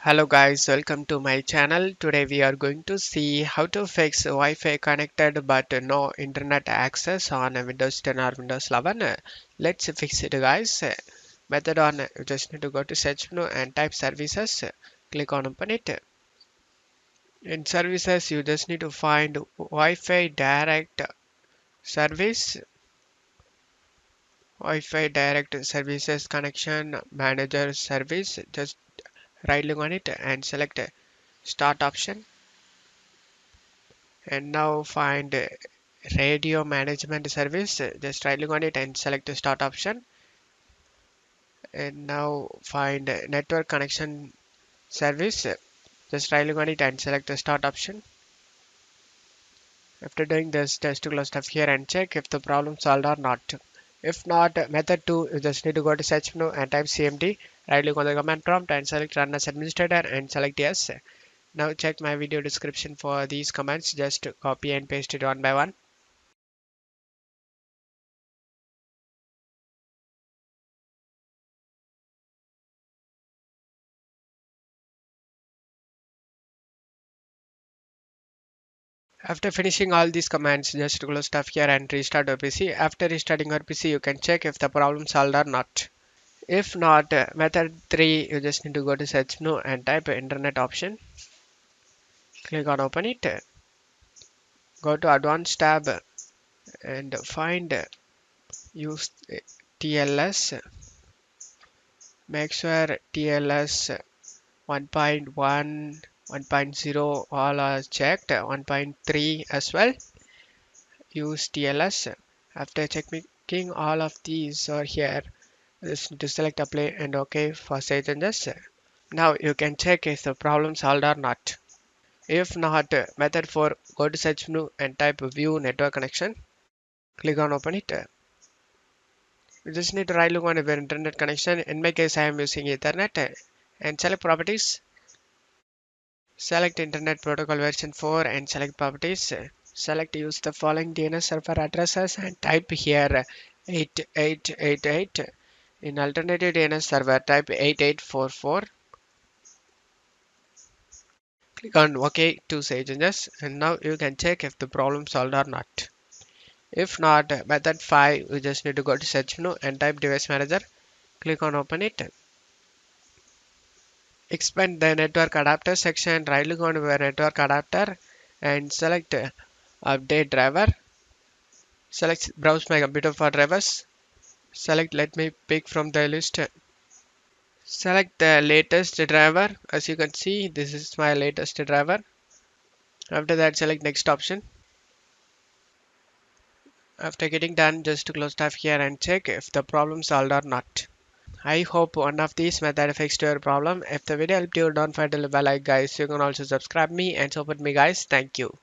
Hello guys, welcome to my channel. Today we are going to see how to fix Wi-Fi connected but no internet access on a Windows 10 or Windows 11. Let's fix it guys. Method on you just need to go to search menu and type services. Click on open it. In services you just need to find Wi-Fi direct service. Wi-Fi direct services connection manager service. Just right click on it and select start option. And now find radio management service. Just right click on it and select the start option. And now find network connection service. Just right click on it and select the start option. After doing this, just to close stuff here and check if the problem solved or not. If not, method 2, you just need to go to search menu and type cmd. Right click on the command prompt and select run as administrator and select yes. Now check my video description for these commands. Just copy and paste it one by one. After finishing all these commands, just close stuff here and restart your PC. After restarting your PC, you can check if the problem solved or not. If not, method 3, you just need to go to search menu and type internet option. Click on open it. Go to advanced tab and find use TLS. Make sure TLS 1.1, 1.0 all are checked. 1.3 as well. Use TLS. After checking all of these are here, just need to select apply and OK for save changes. Now you can check if the problem solved or not. If not, method 4, go to search menu and type view network connection. Click on open it. You just need to right click on your internet connection. In my case, I am using Ethernet and select properties. Select internet protocol version 4 and select properties. Select use the following DNS server addresses and type here 8888. In alternative DNS server, type 8844. Click on OK to save changes, and now you can check if the problem solved or not. If not, method 5, you just need to go to search menu and type device manager. Click on open it. Expand the network adapter section, right click on your network adapter and select update driver. Select browse my computer for drivers. Select let me pick from the list. Select the latest driver. As you can see, this is my latest driver. After that, select next option. After getting done, just to close tab here and check if the problem solved or not. I hope one of these methods fixed your problem. If the video helped you, don't forget to leave a like guys. You can also subscribe me and support me guys. Thank you.